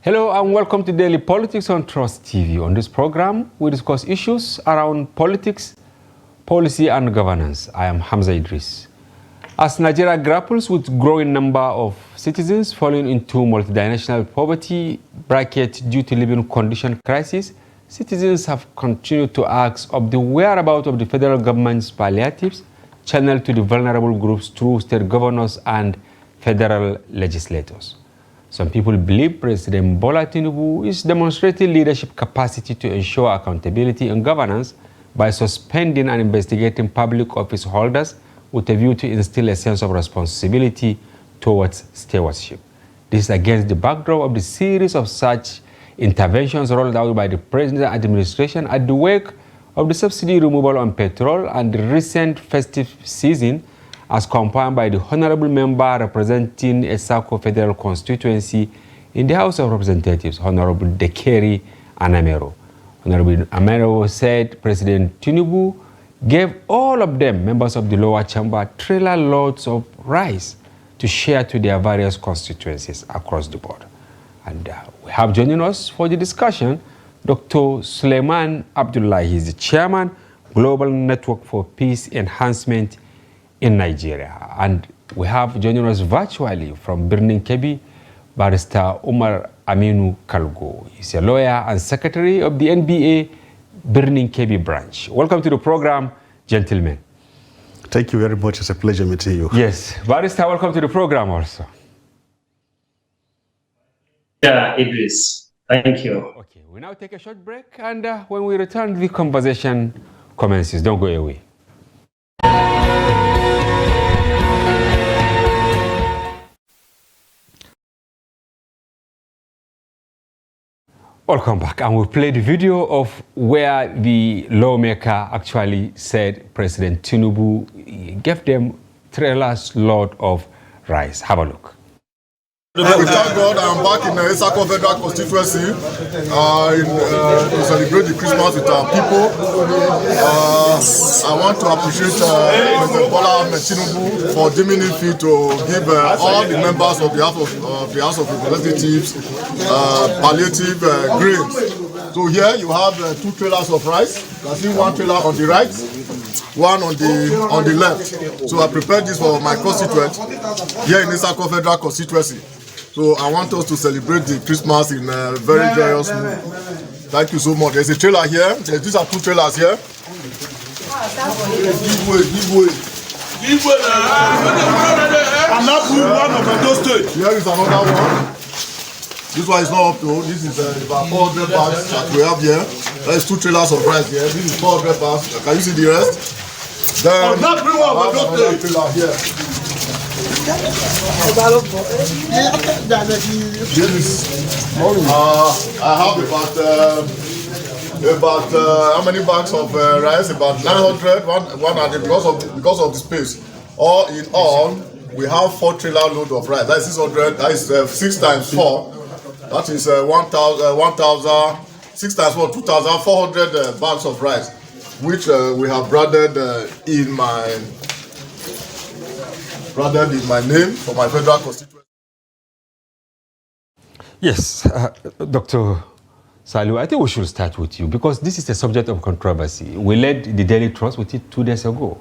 Hello and welcome to Daily Politics on Trust TV. On this program, we discuss issues around politics, policy and governance. I am Hamza Idris. As Nigeria grapples with growing number of citizens falling into multidimensional poverty bracket due to living condition crisis, citizens have continued to ask of the whereabouts of the federal government's palliatives channeled to the vulnerable groups through state governors and federal legislators. Some people believe President Bola Tinubu is demonstrating leadership capacity to ensure accountability and governance by suspending and investigating public office holders with a view to instill a sense of responsibility towards stewardship. This is against the backdrop of the series of such interventions rolled out by the President's administration at the wake of the subsidy removal on petrol and the recent festive season, as confirmed by the Honorable Member representing a Sako Federal Constituency in the House of Representatives, Honorable Dekeri Anamero. Honorable Anamero said President Tinubu gave all of them, members of the lower chamber, trailer loads of rice to share to their various constituencies across the board. And we have joining us for the discussion Dr. Suleiman Abdullah. He's the chairman, Global Network for Peace Enhancement in Nigeria. And we have joining us virtually from Birnin Kebbi, Barrister Umar Aminu Kalgo. He's a lawyer and secretary of the NBA Birnin Kebbi branch. Welcome to the program, gentlemen. Thank you very much. It's a pleasure meeting you. Yes. Barrister, welcome to the program also. Yeah, Idris. Thank you. Okay, we now take a short break, and when we return, the conversation commences. Don't go away. Welcome back, and we played the video of where the lawmaker actually said President Tinubu gave them trailers load of rice. Have a look. We thank God I'm back in the Sako Federal Constituency to celebrate the Christmas with our people. I want to appreciate President Bola Tinubu for deeming it fit to give all the members of the House of Representatives palliative grains. So here you have 2 trailers of rice. You can see 1 trailer on the right, 1 on the left. So I prepared this for my constituent here in the Sako Federal Constituency. So I want us to celebrate the Christmas in a very joyous mood. Thank you so much. There's a trailer here. These are 2 trailers here. Give way. I'm not one of those 2. Here is another one. This one is not up to. This is about 400 bags that we have here. There's 2 trailers of rice here. This is 400 bags. Can you see the rest? Then not one of those 2. Trailer here. I have about how many bags of rice? About 900. One at because of the space. All in all, we have 4 trailer load of rice. That is 600. That is 6 times 4. That is 1,000. 6 times 4, 2,400 bags of rice, which we have branded in my name for my federal constituency. Yes, Dr. Salu, I think we should start with you because this is a subject of controversy. We led the Daily Trust with it 2 days ago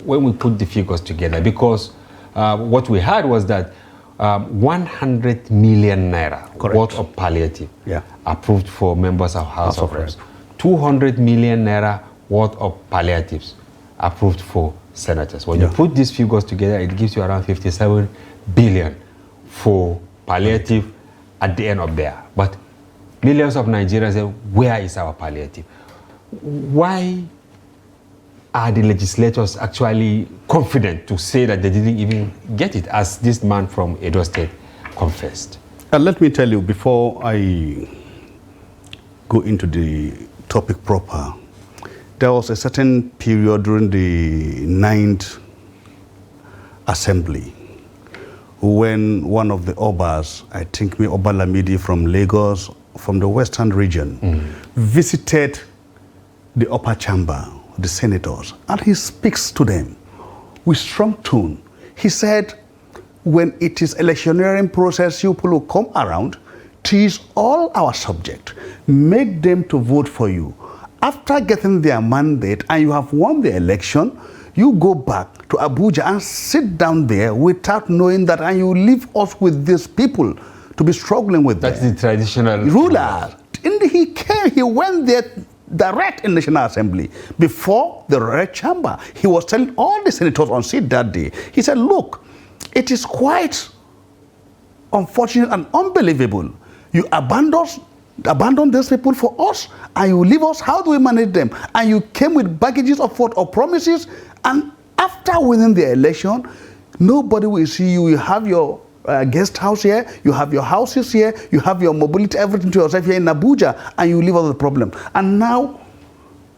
when we put the figures together because what we had was that 100 million naira worth of palliative approved for members of House of Reps. 200 million naira worth of palliatives approved for senators. When you put these figures together, it gives you around 57 billion for palliative at the end of there. But millions of Nigerians say, where is our palliative? Why are the legislators actually confident to say that they didn't even get it, as this man from Edo State confessed? Let me tell you, before I go into the topic proper, there was a certain period during the 9th Assembly when one of the Obas, I think Oba Lamidi from Lagos, from the Western region, visited the upper chamber, the senators, and he speaks to them with strong tone. He said, when it is electioneering process, you people will come around, tease all our subjects, make them to vote for you. After getting their mandate and you have won the election, you go back to Abuja and sit down there without knowing that, and you leave us with these people to be struggling with That's them. the traditional ruler. He went there direct in National Assembly before the Red Chamber. He was telling all the senators on seat that day. He said, look, it is quite unfortunate and unbelievable. You abandon these people for us and you leave us. How do we manage them? And you came with baggages of what, or promises, and after winning the election, nobody will see you. You have your guest house here, you have your houses here, you have your mobility, everything to yourself here in Abuja, and you leave out the problem. And now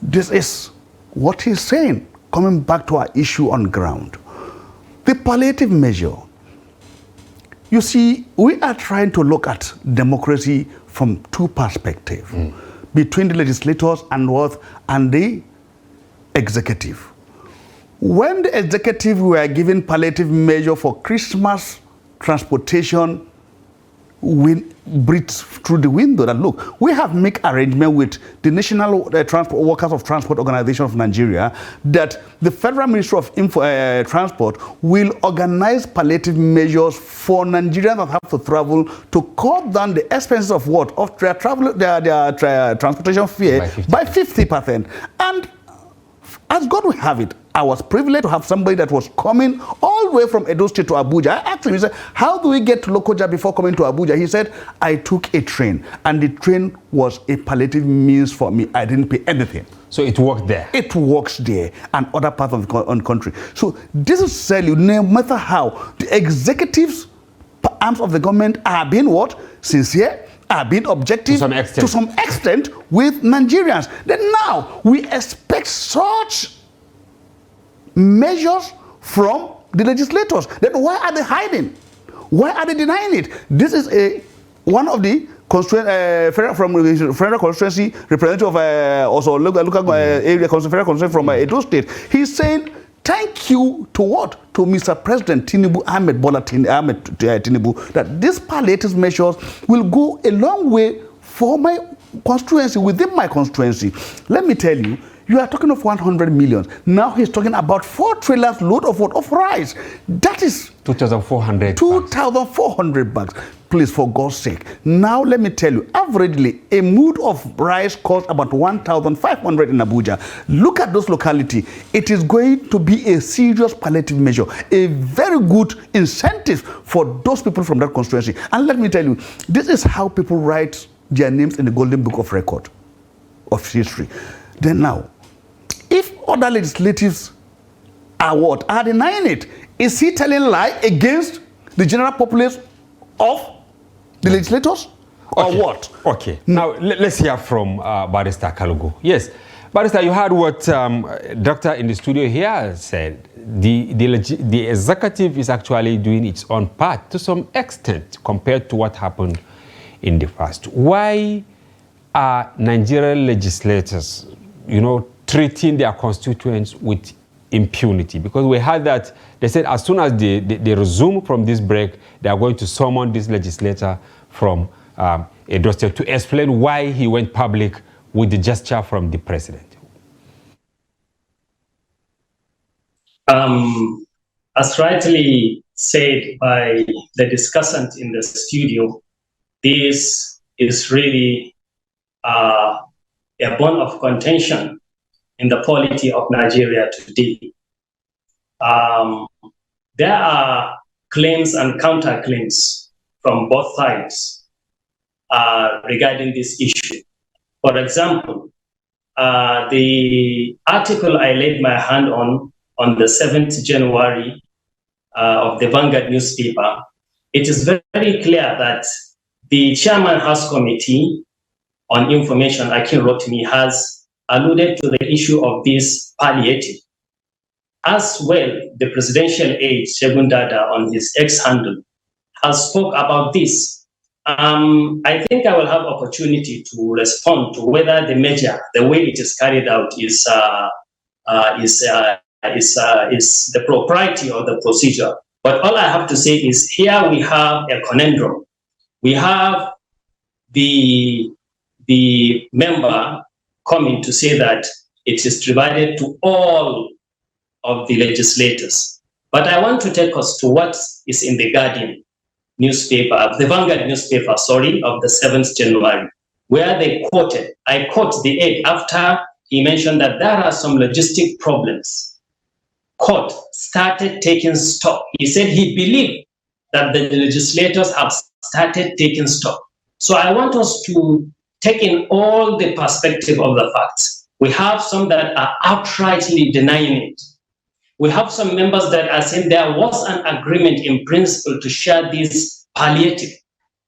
this is what he's saying, coming back to our issue on ground. The palliative measure. You see, we are trying to look at democracy from two perspectives, between the legislators and the executive. When the executive were given palliative measure for Christmas transportation, we breathe through the window that, look, we have make arrangement with the National Transport Workers of Transport Organization of Nigeria that the Federal Ministry of Transport will organize palliative measures for Nigerians that have to travel to cut down the expenses of what? Of their travel, their transportation fare by 50%. And as God will have it, I was privileged to have somebody that was coming all the way from Edo State to Abuja. I asked him, he said, how do we get to Lokoja before coming to Abuja? He said, I took a train, and the train was a palliative means for me. I didn't pay anything. So it worked there? It works there and other parts of the country. So this is tell you, no matter how, the executives, arms of the government are being what? Sincere, are being objective to some extent with Nigerians. Then now, we expect such measures from the legislators. Then why are they hiding? Why are they denying it? This is one of the federal constituency representative of also local area federal constituency from Edo State. He's saying thank you to what? To Mr. President Tinubu, Ahmed Tinubu, that these palliative measures will go a long way for my constituency, within my constituency. Let me tell you, you are talking of 100 million. Now he's talking about 4 trailers load of what? Of rice. That is 2,400 2,400 bags. Please, for God's sake. Now let me tell you, averagely, a mood of rice costs about 1,500 in Abuja. Look at those localities. It is going to be a serious palliative measure, a very good incentive for those people from that constituency. And let me tell you, this is how people write their names in the Golden Book of Record of history. Then now, if other legislatives are what? Are denying it? Is he telling lie against the general populace of the legislators? Or what? Okay. Now, let's hear from Barrister Kalugu. Yes. Barrister, you heard what doctor in the studio here said. The executive is actually doing its own part to some extent compared to what happened in the past. Why are Nigerian legislators, treating their constituents with impunity? Because we heard that they said as soon as they resume from this break, they are going to summon this legislator from Edo State to explain why he went public with the gesture from the president. As rightly said by the discussant in the studio, this is really a bone of contention in the polity of Nigeria today. There are claims and counterclaims from both sides regarding this issue. For example, the article I laid my hand on the 7th January of the Vanguard newspaper, it is very clear that the Chairman House Committee on Information, Akin Rotimi, has alluded to the issue of this palliative. As well, the presidential aide, Shegun Dada, on his X handle, has spoke about this. I think I will have opportunity to respond to whether the measure, the way it is carried out, is the propriety of the procedure. But all I have to say is here we have a conundrum. We have the member coming to say that it is divided to all of the legislators. But I want to take us to what is in the Guardian newspaper, the Vanguard newspaper, sorry, of the 7th January, where they quoted, I quote the aide after he mentioned that there are some logistic problems. Court started taking stock. He said he believed that the legislators have started taking stock. So I want us to take in all the perspective of the facts. We have some that are outrightly denying it. We have some members that are saying there was an agreement in principle to share this palliative.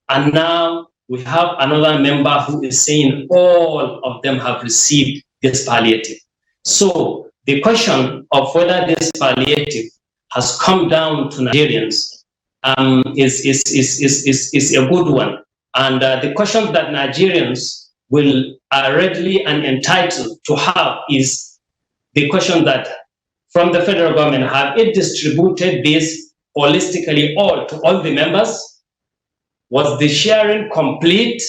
And now we have another member who is saying all of them have received this palliative. So the question of whether this palliative has come down to Nigerians is a good one. And the question that Nigerians are readily and entitled to have is the question that from the federal government, have it distributed this holistically to all the members? Was the sharing complete?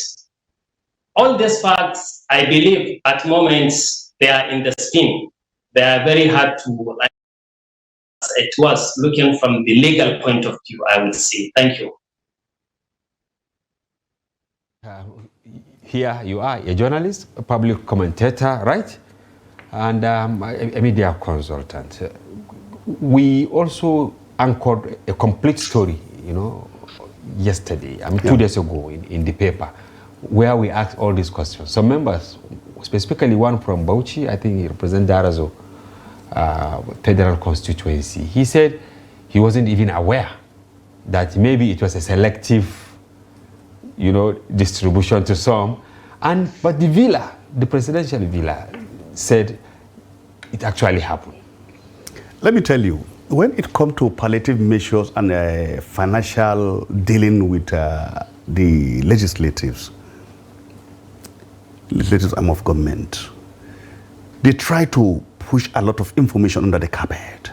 All these facts, I believe, at moments, they are in the spin. They are very hard to, it was looking from the legal point of view, I would say. Thank you. Here you are, a journalist, a public commentator, right? And a media consultant. We also anchored a complete story, yesterday, 2 days ago in the paper, where we asked all these questions. Some members, specifically one from Bauchi, I think he represents Darazo federal constituency. He said he wasn't even aware that maybe it was a selective, distribution to some. But the presidential villa, said it actually happened. Let me tell you, when it comes to palliative measures and financial dealing with the legislative arm of government, they try to push a lot of information under the carpet.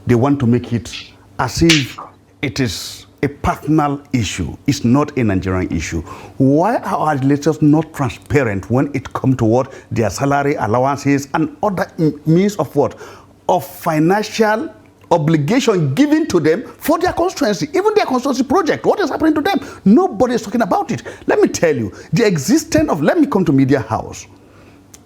They want to make it as if it is a personal issue. It's not a Nigerian issue. Why are our legislators not transparent when it comes to what their salary allowances and other means of what? Of financial obligation given to them for their constituency, even their constituency project. What is happening to them? Nobody is talking about it. Let me tell you, let me come to media house.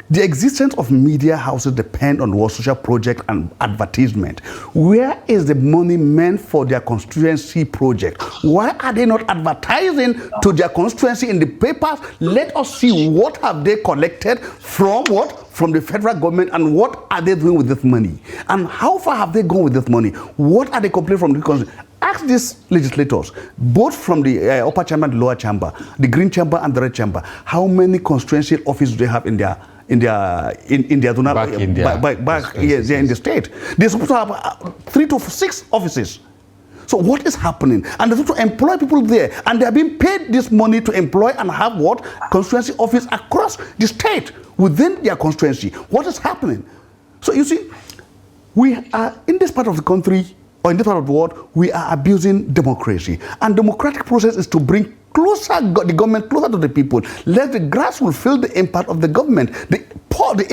The existence of media houses depend on what social project and advertisement. Where is the money meant for their constituency project? Why are they not advertising to their constituency in the papers? Let us see what have they collected from what? From the federal government, and what are they doing with this money? And how far have they gone with this money? What are they complaining from the constituency? Ask these legislators, both from the upper chamber and lower chamber, the green chamber and the red chamber, how many constituency offices do they have in their zonal back in the state? They're supposed to have 3 to 6 offices. So what is happening? And they're supposed to employ people there, and they're being paid this money to employ and have what? Constituency office across the state within their constituency. What is happening? So you see, we are in this part of the country, or in this part of the world, we are abusing democracy. And democratic process is to bring the government closer to the people. Let the grassroots feel the impact of the government. The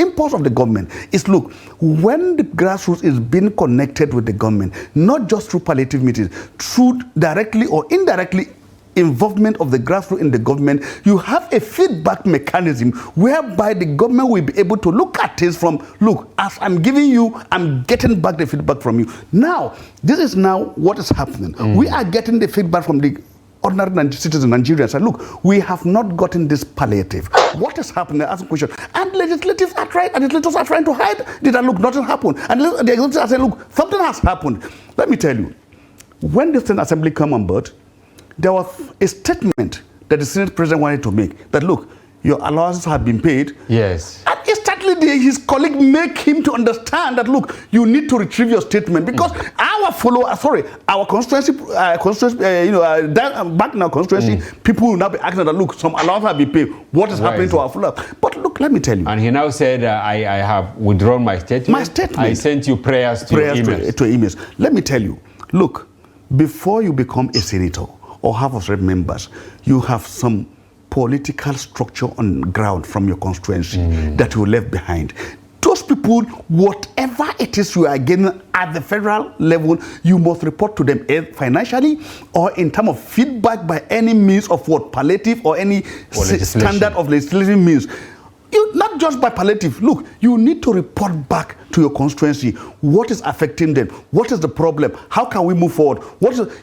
impulse of the government is, look, when the grassroots is being connected with the government, not just through palliative meetings, through directly or indirectly involvement of the grassroots in the government, you have a feedback mechanism whereby the government will be able to look at this from, look, as I'm giving you, I'm getting back the feedback from you. Now, this is now what is happening. We are getting the feedback from the ordinary citizens in Nigeria. Say, look, we have not gotten this palliative. What is happening? Ask a question. And legislators are trying to hide. Did that, look, nothing happened. And the executives are saying, look, something has happened. Let me tell you, when the Senate Assembly came on board, there was a statement that the Senate President wanted to make, that, look, your allowances have been paid. Yes. And instantly his colleague make him to understand that, look, you need to retrieve your statement, because our constituency, back in our constituency, people will now be asking that, look, some allowances have been paid. What is happening to our follow-up? But look, let me tell you. And he now said, I have withdrawn my statement. My statement. I sent you prayers to emails. Let me tell you, look, before you become a senator or House of Rep members, you have some political structure on ground from your constituency that you left behind. Those people, whatever it is you are getting at the federal level, you must report to them financially or in terms of feedback by any means of what, palliative or any standard of legislative means. Not just by palliative. Look, you need to report back to your constituency what is affecting them, what is the problem, how can we move forward.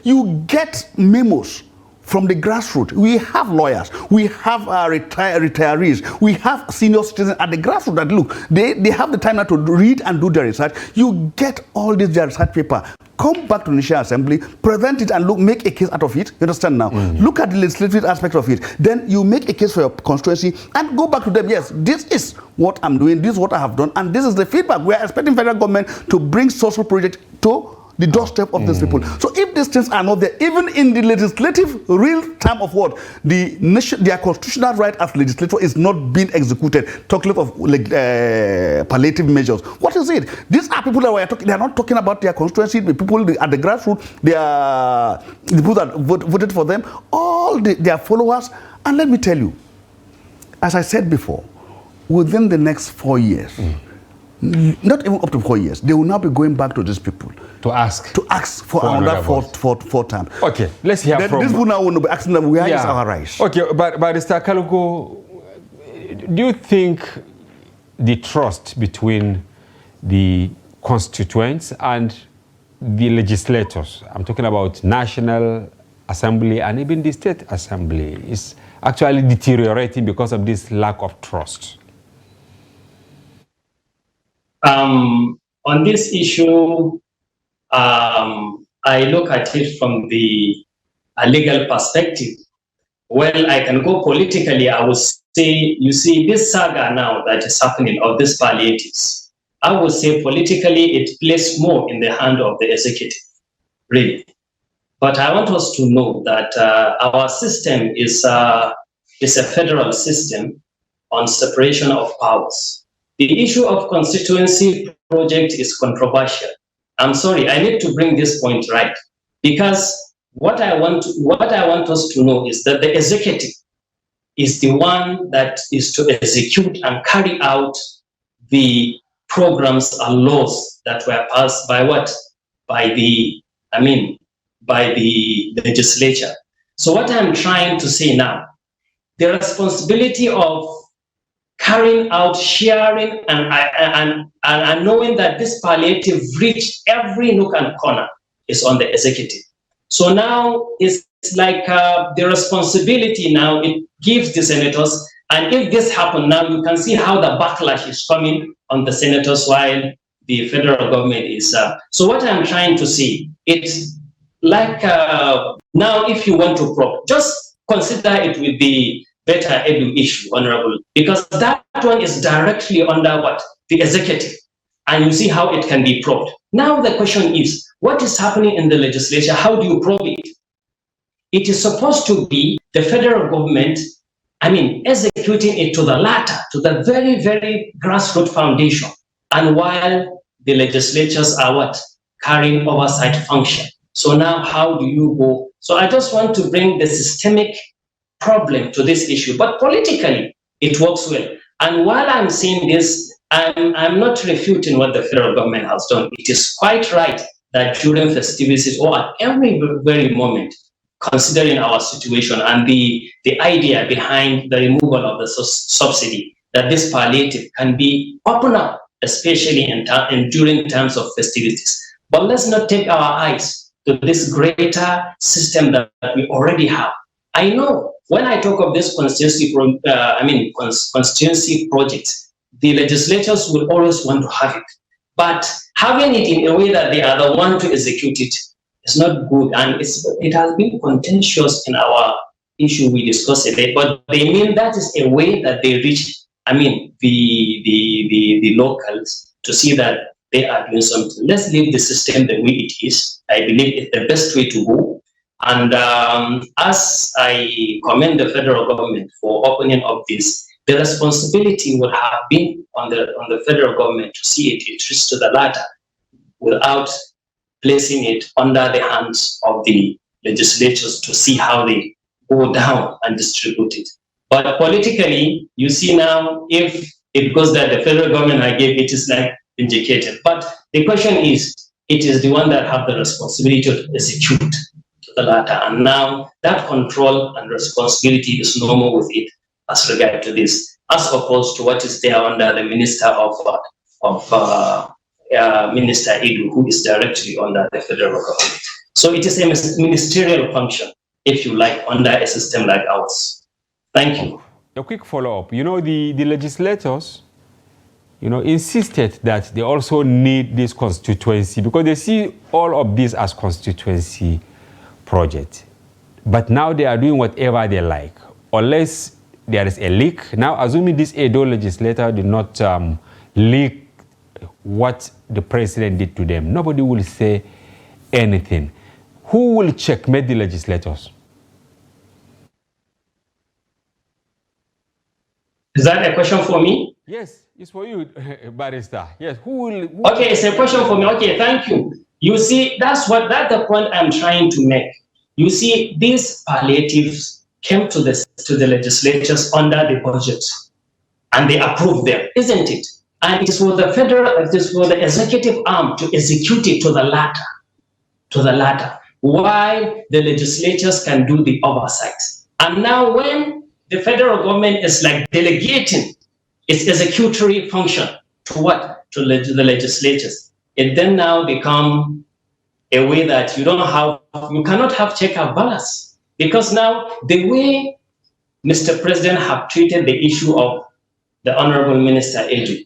You get memos from the grassroots. We have lawyers, we have retirees, we have senior citizens at the grassroots that look, they have the time now to read and do their research. You get all this their research paper, come back to the National Assembly, present it and make a case out of it. You understand now? Look at the legislative aspect of it. Then you make a case for your constituency and go back to them. Yes, this is what I'm doing, this is what I have done, and this is the feedback. We are expecting federal government to bring social projects to the doorstep of these people. So if these things are not there, even in the legislative real time of what their constitutional right as legislature is not being executed, talking of palliative measures. What is it? These are people that we are talking. They are not talking about their constituency. The people at the grassroots, they are the people that voted for them, all their followers. And let me tell you, as I said before, within the next 4 years. Not even up to 4 years. They will now be going back to these people to ask for another four term. Okay, let's hear from. These people now will be asking them where is our rights. Okay, but Mr. Kalugo, do you think the trust between the constituents and the legislators, I'm talking about National Assembly and even the State Assembly, is actually deteriorating because of this lack of trust? On this issue, I look at it from the legal perspective. Well, I can go politically. I would say, you see, this saga now that is happening of these palliatives, I would say politically it plays more in the hand of the executive, really. But I want us to know that our system is a federal system on separation of powers. The issue of constituency project is controversial. I'm sorry, I need to bring this point right, because what I want us to know is that the executive is the one that is to execute and carry out the programs and laws that were passed by what? By the legislature. So what I'm trying to say now, the responsibility of carrying out, sharing, and knowing that this palliative reached every nook and corner is on the executive. So now it's like the responsibility now, it gives the senators, and if this happens now, you can see how the backlash is coming on the senators while the federal government is. So what I'm trying to say, it's like now if you want to probe, just consider it with the better edu issue, Honorable, because that one is directly under what? The executive. And you see how it can be probed. Now the question is, what is happening in the legislature? How do you probe it? It is supposed to be the federal government, executing it to the latter, to the very, very grassroots foundation. And while the legislatures are what? Carrying oversight function. So now how do you go? So I just want to bring the systemic problem to this issue, but politically it works well. And while I'm saying this, I'm not refuting what the federal government has done. It is quite right that during festivities or at every very moment, considering our situation and the idea behind the removal of the subsidy, that this palliative can be opened up, especially during times of festivities. But let's not take our eyes to this greater system that we already have. I know when I talk of this constituency projects, the legislators will always want to have it. But having it in a way that they are the one to execute it is not good. And it has been contentious in our issue we discussed today. But they mean that is a way that they reach, the locals to see that they are doing something. Let's leave the system the way it is. I believe it's the best way to go. And as I commend the federal government for opening up this, the responsibility would have been on the federal government to see it reached to the latter without placing it under the hands of the legislatures to see how they go down and distribute it. But politically, you see now, if it goes that the federal government I gave, it is like indicated. But the question is, it is the one that have the responsibility to execute the latter. And now that control and responsibility is no more with it as regard to this, as opposed to what is there under the Minister of Minister Edu, who is directly under the federal government. So it is a ministerial function, if you like, under a system like ours. Thank you. A quick follow-up. You know, the legislators, you know, insisted that they also need this constituency because they see all of this as constituency project. But now they are doing whatever they like, unless there is a leak. Now, assuming this Edo legislator did not leak what the president did to them, nobody will say anything. Who will checkmate the legislators? Is that a question for me? Yes, it's for you, Barrister. Yes, who Okay, it's a question for me. Okay, thank you. You see, that's the point I'm trying to make. You see, these palliatives came to the legislatures under the budget, and they approved them, isn't it? And it is for the executive arm to execute it to the latter, while the legislatures can do the oversight. And now when the federal government is like delegating its executory function to what? To the legislatures. It then now become a way that you cannot have check and balance. Because now the way Mr. President have treated the issue of the Honorable Minister Edu,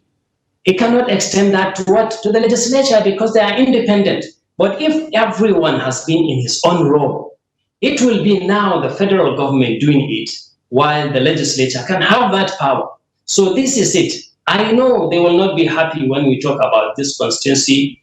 he cannot extend that to what? To the legislature, because they are independent. But if everyone has been in his own role, it will be now the federal government doing it, while the legislature can have that power. So this is it. I know they will not be happy when we talk about this constituency,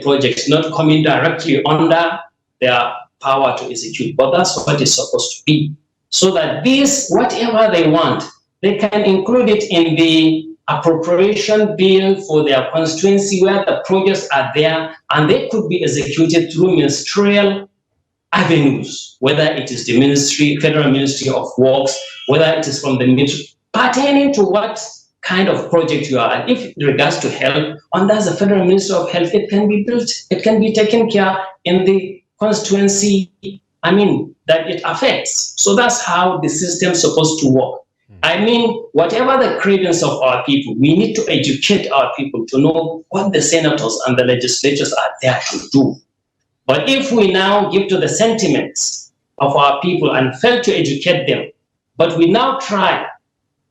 projects not coming directly under their power to execute, but that's what it's supposed to be. So that this, whatever they want, they can include it in the appropriation bill for their constituency where the projects are there, and they could be executed through ministerial avenues, whether it is the Federal Ministry of Works, whether it is from the ministry, pertaining to what kind of project you are. And if in regards to health, under the Federal Ministry of Health, it can be built, it can be taken care in the constituency, that it affects. So that's how the system is supposed to work. Whatever the cravings of our people, we need to educate our people to know what the senators and the legislatures are there to do. But if we now give to the sentiments of our people and fail to educate them, but we now try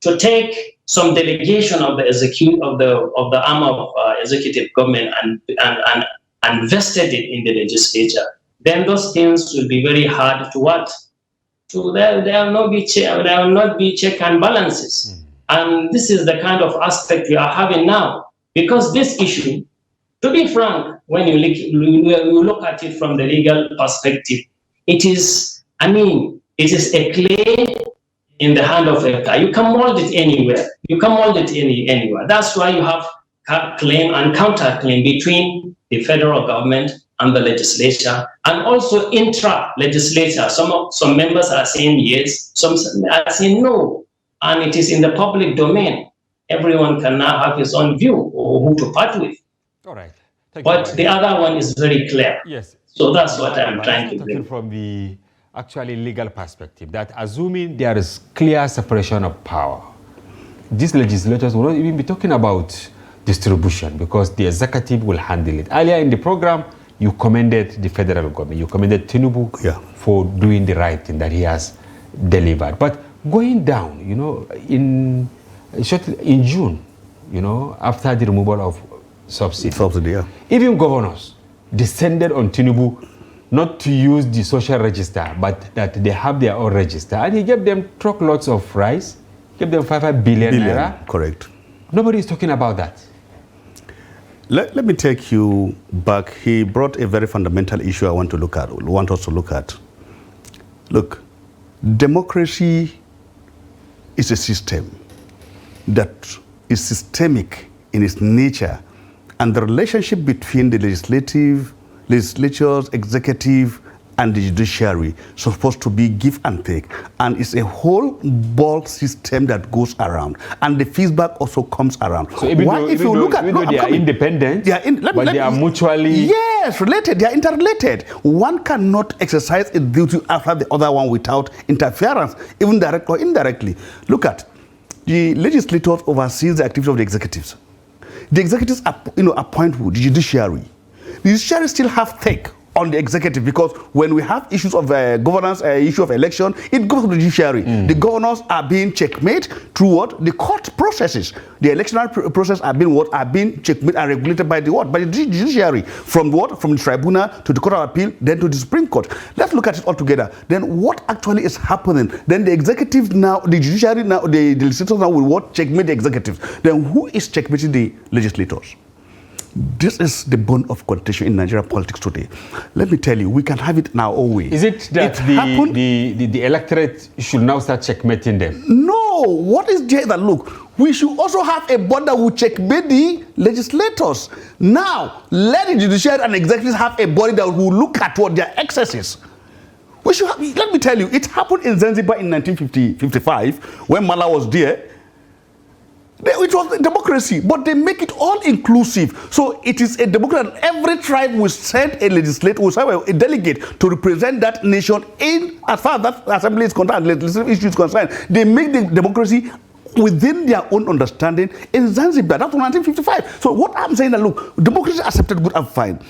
to take some delegation of the arm of executive government and vested it in the legislature, then those things will be very hard to what? There will not be check and balances. And this is the kind of aspect we are having now, because this issue, to be frank, when you look at it from the legal perspective, it is a clay in the hand of a car. You can mold it anywhere. You can mold it anywhere. That's why you have claim and counterclaim between the federal government and the legislature, and also intra-legislature. Some members are saying yes, some are saying no, and it is in the public domain. Everyone can now have his own view or who to part with. All right. But the other one is very clear. Yes. So that's what I'm trying to bring. From the actually legal perspective, that assuming there is clear separation of power, these legislators will not even be talking about distribution because the executive will handle it. Earlier in the program, you commended the federal government, you commended Tinubu for doing the right thing that he has delivered. But going down, in June, after the removal of subsidy, even governors descended on Tinubu not to use the social register, but that they have their own register. And he gave them truckloads of rice, gave them 5 billion naira. Correct. Nobody is talking about that. Let me take you back. He brought a very fundamental issue I want us to look at. Look, democracy is a system that is systemic in its nature, and the relationship between the legislatures, executive, and the judiciary supposed to be give and take, and it's a whole ball system that goes around, and the feedback also comes around. So even though they are independent, but they are mutually related. They are interrelated. One cannot exercise a duty after the other one without interference, even direct or indirectly. Look at the legislators oversees the activities of the executives. The executives appoint who? The judiciary. The judiciary still have take on the executive, because when we have issues of governance, issue of election, it goes to the judiciary. The governors are being checkmate through what? The court processes. The electoral process are being checkmate and regulated by the what? By the judiciary. From what? From the tribunal to the Court of Appeal, then to the Supreme Court. Let's look at it all together. Then what actually is happening? Then the executive now, the judiciary now, the legislators now will what? Checkmate the executives. Then who is checkmating the legislators? This is the bone of contention in Nigerian politics today. Let me tell you, we can have it now always. Is it that the electorate should now start checkmating them? No. What is there that, look, we should also have a board that will checkmate the legislators. Now, let the judiciary and executives have a body that will look at what their excesses. We should have, let me tell you, it happened in Zanzibar in 1955 when Mala was there. It was democracy, but they make it all inclusive. So it is a democracy. Every tribe will send a legislator, will send a delegate to represent that nation in, as far as that assembly is concerned, legislative issues concerned. They make the democracy within their own understanding in Zanzibar. That's 1955. So what I'm saying that, look, democracy accepted good and fine.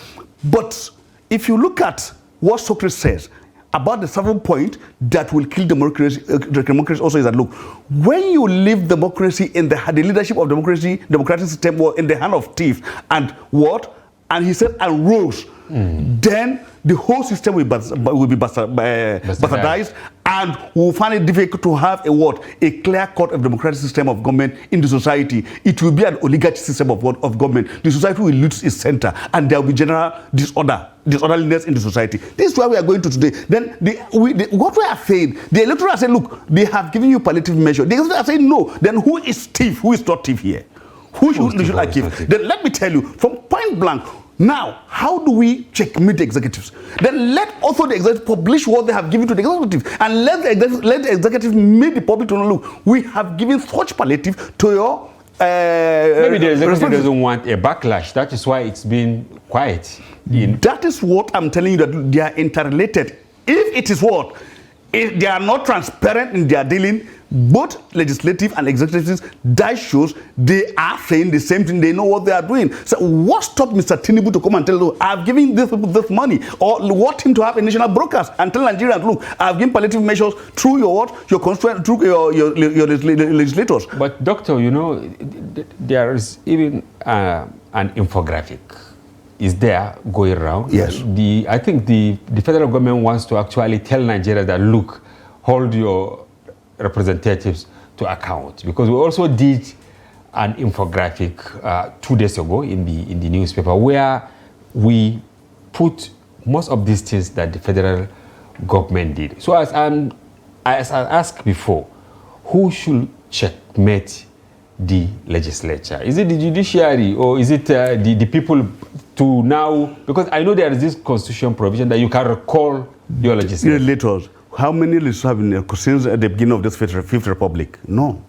But if you look at what Socrates says about the 7 point that will kill democracy, also is that, look, when you leave democracy in the leadership of democratic system, or in the hand of thief, and what? And he said, and rules, then the whole system will be bastardized, and we'll find it difficult to have a clear-cut of democratic system of government in the society. It will be an oligarchy system of government. The society will lose its center, and there will be general disorderliness in the society. This is where we are going to today. Then what we are saying, the electorate are saying, look, they have given you palliative measure. The electorate are saying, no. Then who is thief? Who is not thief here? Who should I give? Then let me tell you, from point blank, now, how do we checkmate the executives? Then let also the executive publish what they have given to the executive, and let the executive make the public to know, look, we have given such palliative to your... Maybe the executive doesn't want a backlash. That is why it's been quiet. That is what I'm telling you, that they are interrelated. If it is what? If they are not transparent in their dealing, both legislative and executives, that shows they are saying the same thing. They know what they are doing. So what stopped Mr. Tinubu to come and tell you, I've given this money, or want him to have a national broadcast and tell Nigerians, look, I've given palliative measures through your what? Your constituent, through your legislators. But doctor, you know, there is even an infographic is there going around. Yes. I think the federal government wants to actually tell Nigeria that, look, hold your representatives to account, because we also did an infographic 2 days ago in the newspaper where we put most of these things that the federal government did. So as I asked before, who should checkmate the legislature? Is it the judiciary, or is it the people to now? Because I know there is this constitution provision that you can recall your legislators. How many legislators have been since the beginning of this Fifth Republic? No.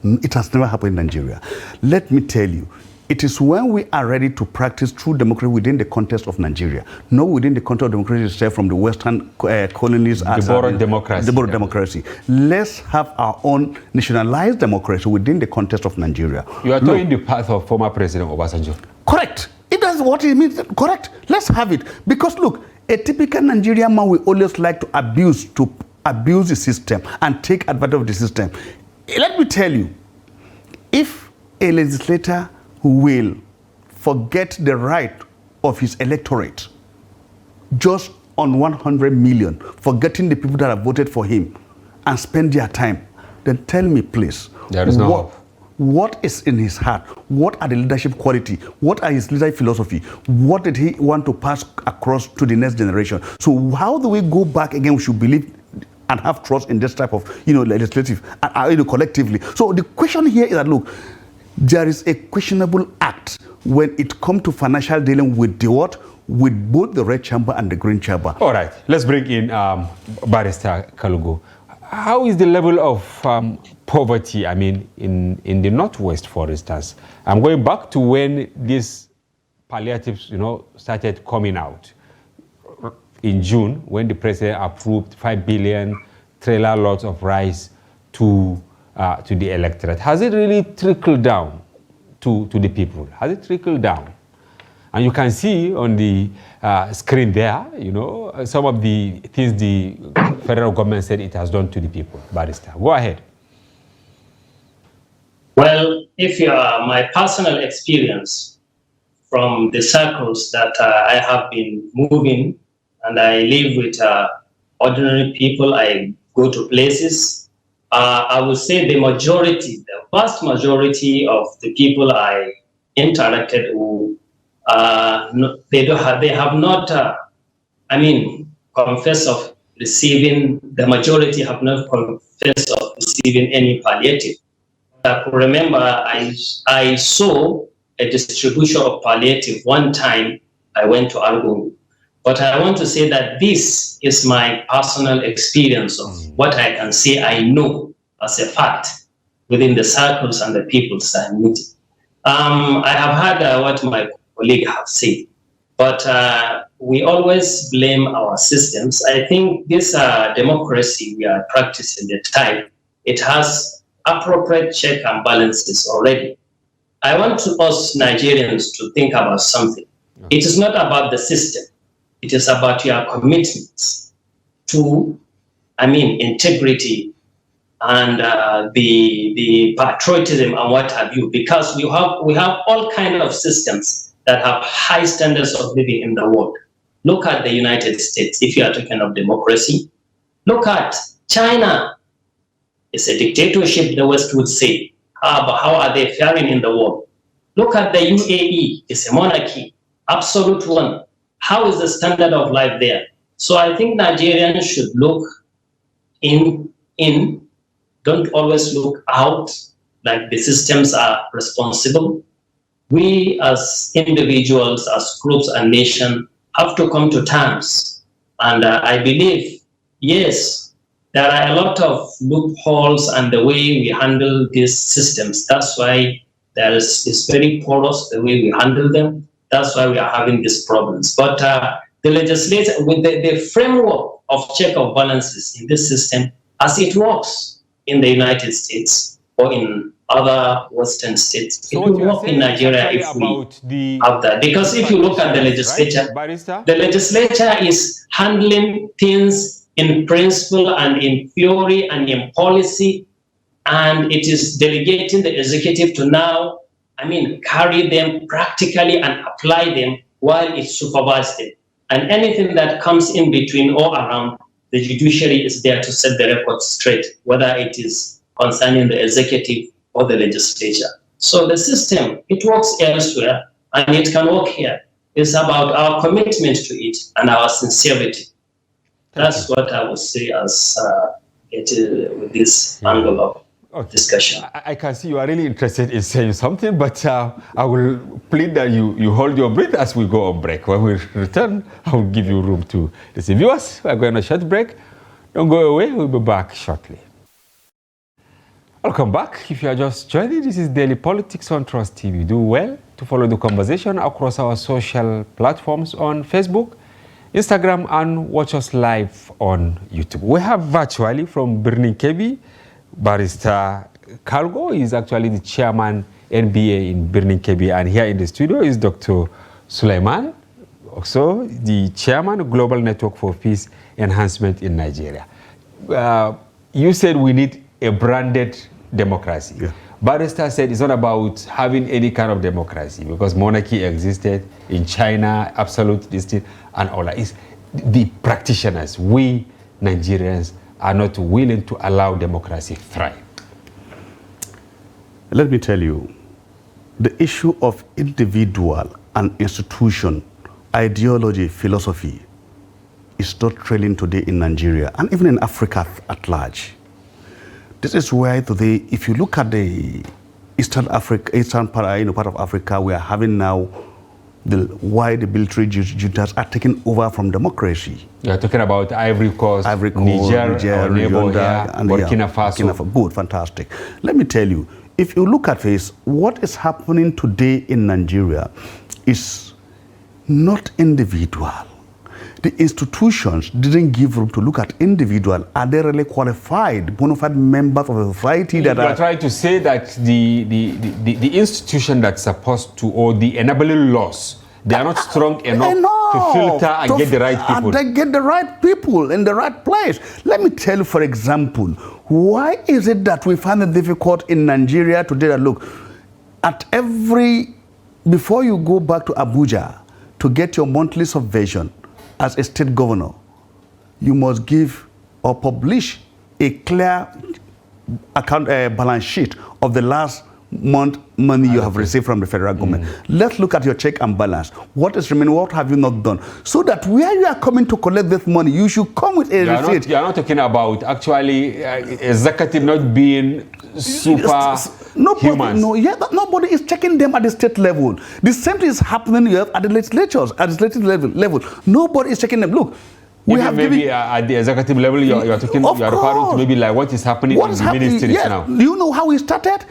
It has never happened in Nigeria. Let me tell you, it is when we are ready to practice true democracy within the context of Nigeria, not within the context of democracy itself from the Western colonies. The borrowed democracy. The borrowed democracy. Let's have our own nationalized democracy within the context of Nigeria. You are towing the path of former President Obasanjo. Correct. It is what it means. Correct. Let's have it. Because look, a typical Nigerian man will always like to abuse the system and take advantage of the system. Let me tell you, if a legislator will forget the right of his electorate just on 100 million, forgetting the people that have voted for him, and spend their time, then tell me, please, there is no hope. What is in his heart? What are the leadership quality? What are his leadership philosophy? What did he want to pass across to the next generation? So how do we go back again? We should believe and have trust in this type of, legislative, collectively. So the question here is that, look, there is a questionable act when it comes to financial dealing with the what? with both the red chamber and the green chamber. All right, let's bring in Barrister Kalugo. How is the level of poverty, I mean, in the Northwest, for instance? I'm going back to when these palliatives, started coming out in June, when the president approved 5 billion trailer loads of rice to the electorate. Has it really trickled down to the people? Has it trickled down? And you can see on the screen there, some of the things the federal government said it has done to the people. Barrister, go ahead. Well, if you are my personal experience from the circles that I have been moving, and I live with ordinary people, I go to places, I would say the vast majority of the people I interacted with, they have not, confessed of receiving, the majority have not confessed of receiving any palliative. I could remember I saw a distribution of palliative one time I went to Argungu. But I want to say that this is my personal experience of what I can say I know as a fact within the circles and the people's meeting. I have heard what my colleague have said, but we always blame our systems. I think this democracy we are practicing the time, it has appropriate check and balances already. I want us Nigerians to think about something. It is not about the system. It is about your commitments to, integrity and the patriotism and what have you. Because we have all kinds of systems that have high standards of living in the world. Look at the United States, if you are talking of democracy. Look at China. It's a dictatorship, the West would say. How are they faring in the world? Look at the UAE. It's a monarchy, absolute one. How is the standard of life there? So I think Nigerians should look in, don't always look out like the systems are responsible. We as individuals, as groups and nations have to come to terms. And I believe, yes, there are a lot of loopholes and the way we handle these systems. That's why it's very porous the way we handle them. That's why we are having these problems. But the legislature, with the framework of check of balances in this system, as it works in the United States or in other Western states, So it will work in Nigeria if we have that. Because if you look at the legislature, right, the legislature is handling things in principle and in theory and in policy, and it is delegating the executive to now carry them practically and apply them while it supervises them. And anything that comes in between or around, the judiciary is there to set the record straight, whether it is concerning the executive or the legislature. So the system, it works elsewhere and it can work here. It's about our commitment to it and our sincerity. That's what I would say as with this angle of discussion. I can see you are really interested in saying something, but I will plead that you hold your breath as we go on break. When we return, I will give you room to listen. Viewers, we're going on a short break. Don't go away, we'll be back shortly. Welcome back. If you are just joining, this is Daily Politics on Trust TV. Do well to follow the conversation across our social platforms on Facebook, Instagram, and watch us live on YouTube. We have virtually from Birnin Kebbi, Barrister Kalugo is actually the chairman NBA in Birnin Kebbi, and here in the studio is Dr. Suleiman, also the chairman of Global Network for Peace Enhancement in Nigeria. You said we need a branded democracy. Yeah. Barrister said it's not about having any kind of democracy because monarchy existed in China, absolute distinct, and all that. It's the practitioners, we Nigerians, are not willing to allow democracy to thrive. Let me tell you, the issue of individual and institution, ideology, philosophy is not trailing today in Nigeria and even in Africa at large. This is why today, if you look at the eastern part of Africa, we are having now why the military juntas are taking over from democracy. You're talking about Ivory Coast, Niger, our neighbor here, and Burkina Faso. Good, fantastic. Let me tell you, if you look at this, what is happening today in Nigeria is not individual. The institutions didn't give room to look at individual. Are they really qualified, bona fide members of a society that are trying to say that the institution that's supposed to, or the enabling laws, they are not strong enough to filter and get the right people. And they get the right people in the right place. Let me tell you, for example, why is it that we find it difficult in Nigeria today that, look, before you go back to Abuja to get your monthly subvention as a state governor, you must give or publish a clear account balance sheet of the last month money you have received from the federal government. Let's look at your check and balance. What is remaining? What have you not done? So that where you are coming to collect this money, you should come with a receipt. You are not talking about actually executive not being super humans. Nobody is checking them at the state level. The same thing is happening at the legislatures, at the legislative level. Nobody is checking them. Look, we have maybe at the executive level, you are referring to maybe like what is happening in the ministries now. Do you know how we started?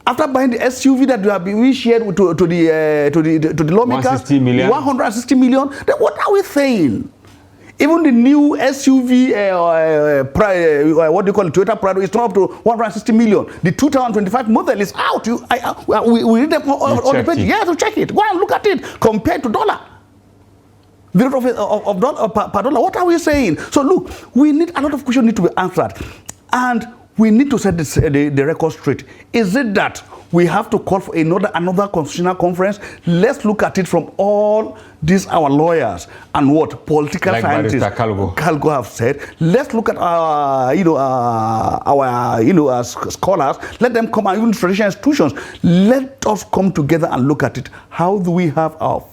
After buying the SUV that we shared to the lawmakers, 160 million. 160 million. Then what are we saying? Even the new SUV, what do you call it, Toyota Prado, is up to 160 million. The 2025 model is out. We read them on the page. Yeah, to check it. Go and look at it compared to dollar. The rate of dollar per dollar. What are we saying? So look, we need a lot of questions need to be answered, and we need to set the record straight. Is it that we have to call for another constitutional conference? Let's look at it from all these our lawyers and what political scientists Calgo have said. Let's look at our scholars. Let them come, and even traditional institutions. Let us come together and look at it. How do we have our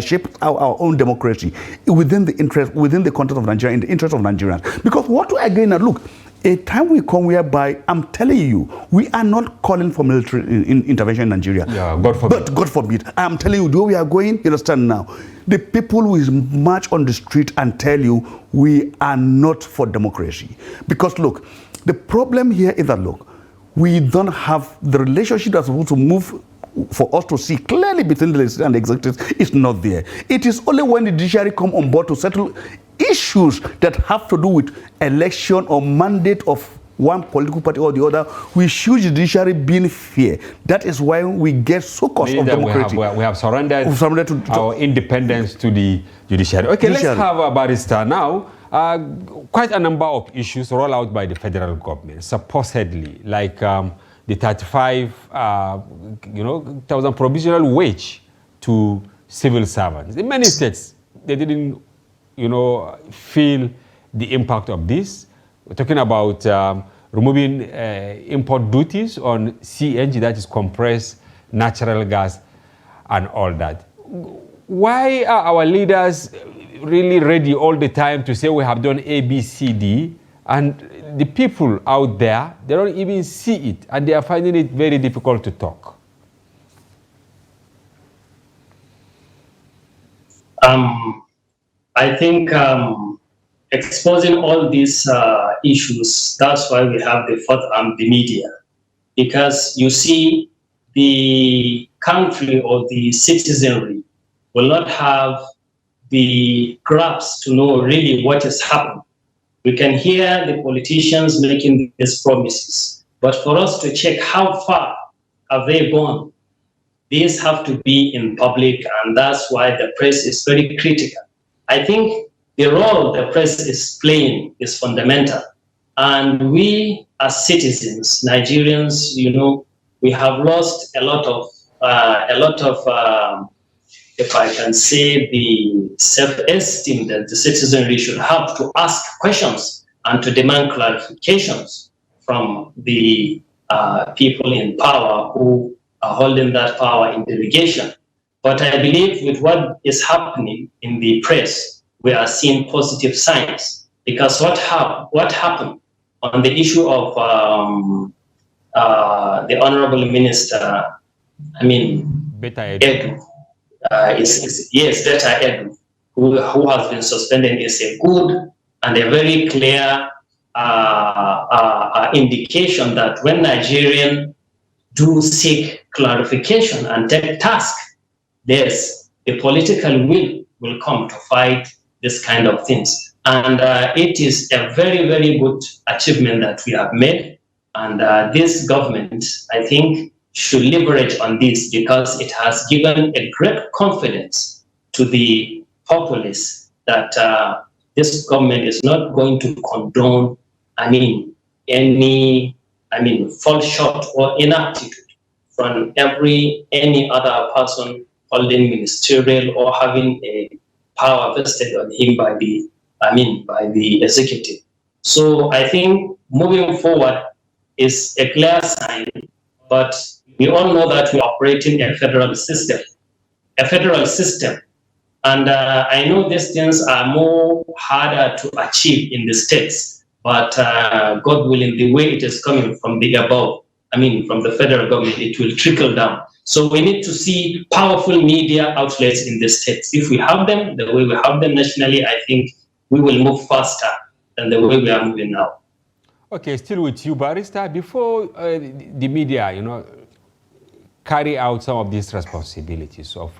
shape our own democracy within the context of Nigeria, in the interest of Nigerians? Because what we are going to look. A time will come whereby, I'm telling you, we are not calling for military intervention in Nigeria. Yeah, God forbid. But God forbid. I'm telling you, where we are going, you understand now. The people will march on the street and tell you, we are not for democracy. Because look, the problem here is that, look, we don't have the relationship that's supposed to move for us to see clearly between the legislature and the executive is not there. It is only when the judiciary come on board to settle issues that have to do with election or mandate of one political party or the other, we should judiciary being fair. That is why we get so cost of democracy. We have surrendered our independence to the judiciary. Okay, let's have a barrister now. Quite a number of issues rolled out by the federal government, supposedly, like the 35,000 provisional wage to civil servants. In many states, they didn't feel the impact of this. We're talking about removing import duties on CNG, that is compressed natural gas, and all that. Why are our leaders really ready all the time to say we have done A, B, C, D, and the people out there, they don't even see it, and they are finding it very difficult to talk? I think exposing all these issues, that's why we have the fourth arm, the media. Because you see, the country or the citizenry will not have the grasp to know really what is happening. We can hear the politicians making these promises, but for us to check how far have they gone, these have to be in public, and that's why the press is very critical. I think the role the press is playing is fundamental. And we as citizens, Nigerians, we have lost a lot of, if I can say, the self-esteem that the citizenry should have to ask questions and to demand clarifications from the people in power who are holding that power in delegation. But I believe with what is happening in the press, we are seeing positive signs. Because what happened on the issue of the Honorable Minister, Edu, yes, Data Edu, who has been suspended, is a good and a very clear indication that when Nigerians do seek clarification and take task, there's the political will come to fight this kind of things. And it is a very, very good achievement that we have made. And this government, I think, should leverage on this because it has given a great confidence to the populace that this government is not going to condone, any, fall short or inaptitude from any other person holding ministerial or having a power vested on him by the executive. So I think moving forward is a clear sign, but we all know that we are operating a federal system. And I know these things are more harder to achieve in the states, but God willing, the way it is coming from the above, from the federal government, it will trickle down. So we need to see powerful media outlets in the states. If we have them the way we have them nationally, I think we will move faster than the way we are moving now. Okay, still with you, Barrister. Before the media, carry out some of these responsibilities of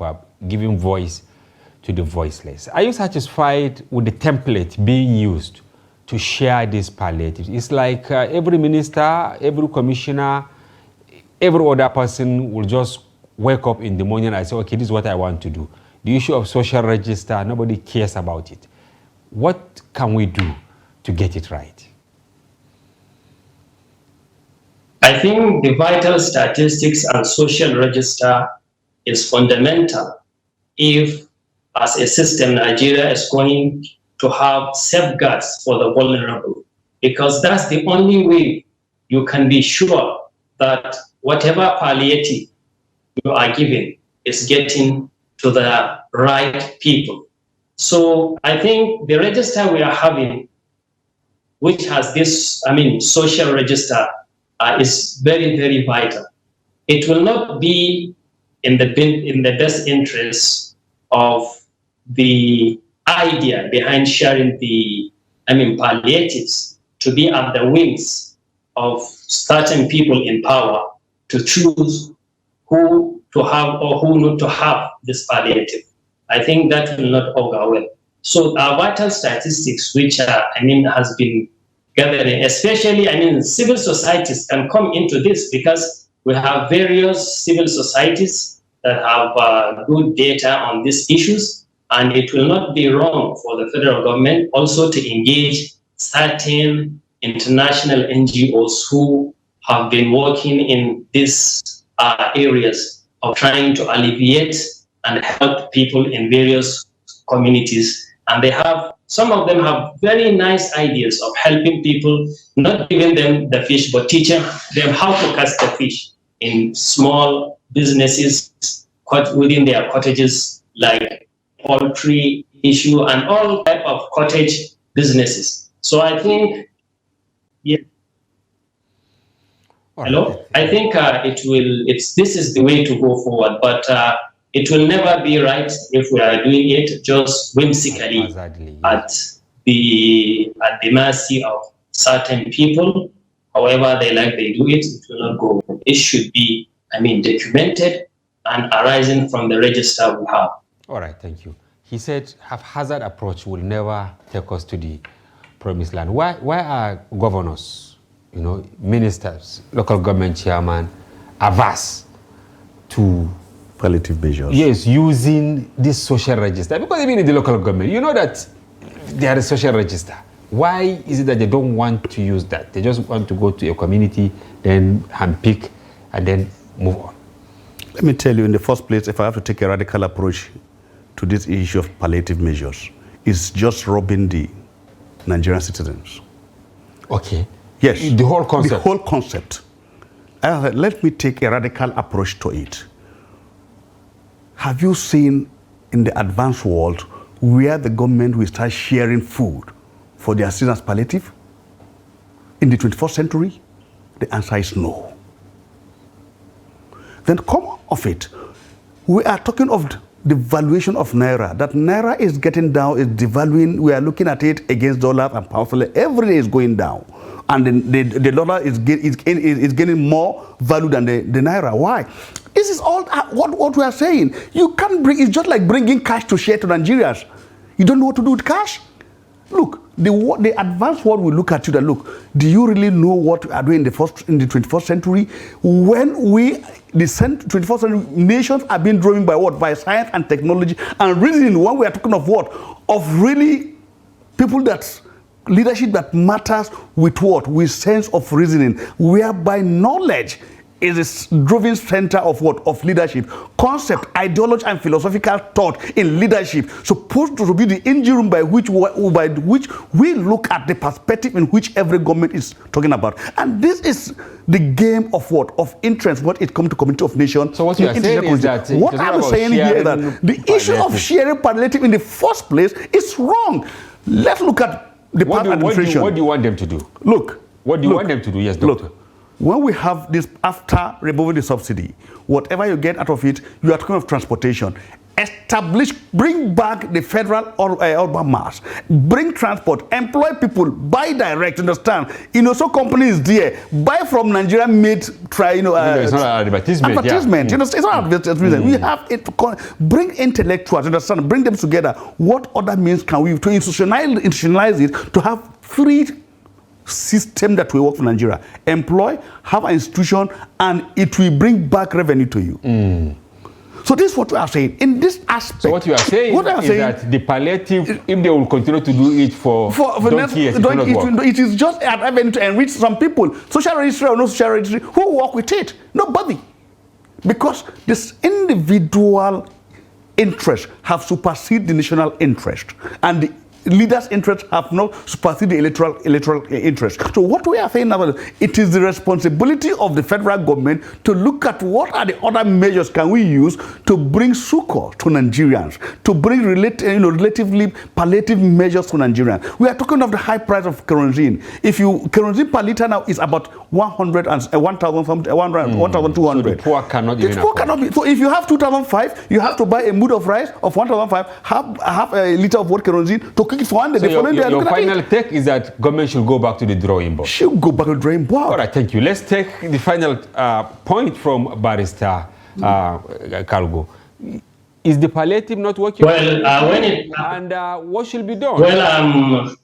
giving voice to the voiceless, are you satisfied with the template being used to share these palliatives? It's like every minister, every commissioner, every other person will just wake up in the morning and say, okay, this is what I want to do. The issue of social register, nobody cares about it. What can we do to get it right? I think the vital statistics and social register is fundamental if, as a system, Nigeria is going to have safeguards for the vulnerable, because that's the only way you can be sure that whatever palliative you are giving is getting to the right people. So I think the register we are having, which has this, social register, is very, very vital. It will not be in the best interest of the idea behind sharing the palliatives to be at the whims of certain people in power to choose who to have or who not to have this palliative. I think that will not augur well. So our vital statistics, which has been gathering, especially civil societies can come into this, because we have various civil societies that have good data on these issues, and it will not be wrong for the federal government also to engage certain international NGOs who have been working in these areas of trying to alleviate and help people in various communities. And some of them have very nice ideas of helping people, not giving them the fish, but teaching them how to catch the fish in small businesses within their cottages, like poultry issue and all type of cottage businesses. So I think, I think this is the way to go forward, but it will never be right if we are doing it just whimsically at the mercy of certain people. However they do it, it will not go. It should be, documented and arising from the register we have. All right, thank you. He said haphazard approach will never take us to the promised land. Why are governors, ministers, local government chairman averse to palliative measures? Yes, using this social register? Because even in the local government, you know that there is social register. Why is it that they don't want to use that? They just want to go to a community, then handpick, and then move on. Let me tell you, in the first place, if I have to take a radical approach to this issue of palliative measures, it's just robbing the Nigerian citizens. Okay. Yes. The whole concept. The whole concept. Let me take a radical approach to it. Have you seen in the advanced world where the government will start sharing food for their citizens palliative? In the 21st century? The answer is no. Then come of it, we are talking of the valuation of Naira, that Naira is getting down, is devaluing. We are looking at it against dollar and pound sterling. Every day is going down. And the dollar is gaining more value than the Naira. Why? This is all what we are saying. You can't bring, it's just like bringing cash to share to Nigerians. You don't know what to do with cash? Look, the advanced world will look at you and look, do you really know what we are doing in the 21st century? When the 21st century nations are being driven by what? By science and technology and reasoning. When we are talking of what? Of really people that, leadership that matters with what? With sense of reasoning, whereby knowledge is a driving center of what? Of leadership. Concept, ideology, and philosophical thought in leadership supposed to be the engine room by which we look at the perspective in which every government is talking about. And this is the game of what? Of interest when it comes to community of nations. So what you are saying is that what I'm saying here is that the issue of sharing palliative in the first place is wrong. Let's look at the part administration. What do you want them to do? Look. What do you want them to do? Yes, doctor. Look. When we have this, after removing the subsidy, whatever you get out of it, you are talking of transportation. Establish, bring back the federal urban mass, bring transport, employ people, buy direct, understand? So companies there, buy from Nigeria made, it's not an advertisement. Advertisement, yeah. It's not advertisement. We have it, bring intellectuals, understand? Bring them together. What other means can we, to institutionalize it, to have free system that will work for Nigeria? Employ, have an institution, and it will bring back revenue to you. So this is what we are saying. In this aspect, so what you are saying is that the palliative, if they will continue to do it for years, it is just an avenue to enrich some people. Social registry or no social registry, who will work with it? Nobody. Because this individual interest have superseded the national interest. And the leaders' interests have not superseded the electoral interest. So what we are saying now, it is the responsibility of the federal government to look at what are the other measures can we use to bring succor to Nigerians, to bring relatively palliative measures to Nigerians. We are talking of the high price of kerosene. Kerosene per liter now is about 1,200. So the poor cannot even afford. So if you have 2,500, you have to buy a mood of rice of 1,500, half a liter of what kerosene to cook it for 1 day. So your final take is that government should go back to the drawing board. Should go back to the drawing board. All right, thank you. Let's take the final point from Barrister Kalgo. Is the palliative not working? Well, what should be done? Well,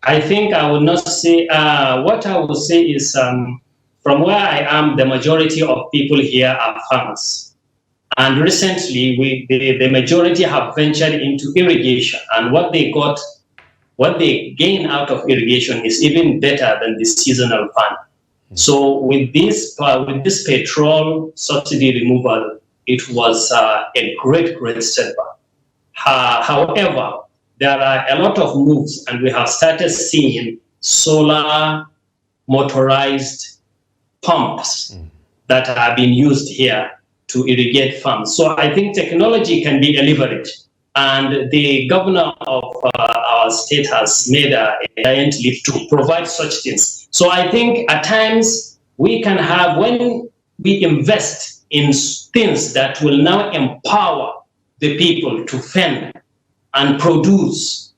I think I would not say, what I would say is, from where I am, the majority of people here are farmers. And recently, the majority have ventured into irrigation. And what they gain out of irrigation is even better than the seasonal fund. So with this petrol subsidy removal, it was a great setback. However, there are a lot of moves, and we have started seeing solar motorized pumps that are being used here to irrigate farms. So I think technology can be a leverage. And the governor of our state has made a giant leap to provide such things. So I think at times we can have, when we invest in things that will now empower the people to fend and produce,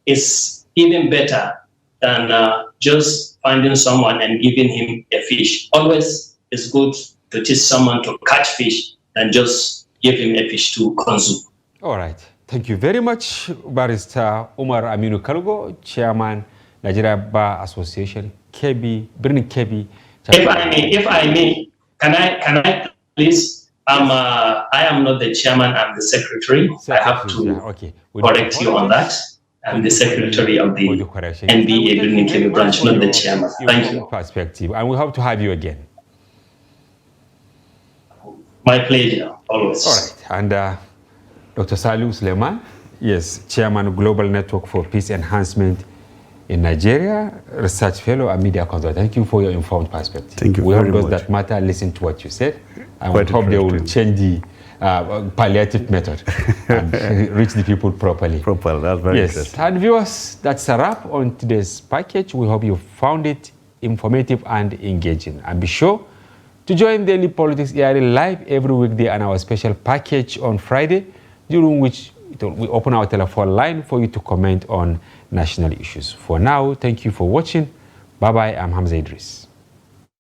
is even better than just finding someone and giving him a fish. Always it's good to teach someone to catch fish and just give him a fish to consume. All right. Thank you very much, Barrister Umar Aminu Kalgo, Chairman, Nigeria Bar Association, Birnin Kebbi. If I may, can I please? I am not the chairman. I'm the secretary. I have to correct you on that. I'm the secretary of the NBA Birnin Kebbi branch, not the chairman. Thank you. Perspective, and we hope to have you again. My pleasure, always. All right, and Dr. Saliu Suleiman, yes, Chairman of Global Network for Peace Enhancement in Nigeria, Research Fellow and Media Consultant. Thank you for your informed perspective. Thank you. We hope those that matter listen to what you said, and we hope they will change the palliative method and reach the people properly. That's very interesting. And viewers, that's a wrap on today's package. We hope you found it informative and engaging. And be sure To join Daily Politics airing live every weekday and our special package on Friday, during which we open our telephone line for you to comment on national issues. For now, thank you for watching. Bye-bye. I'm Hamza Idris.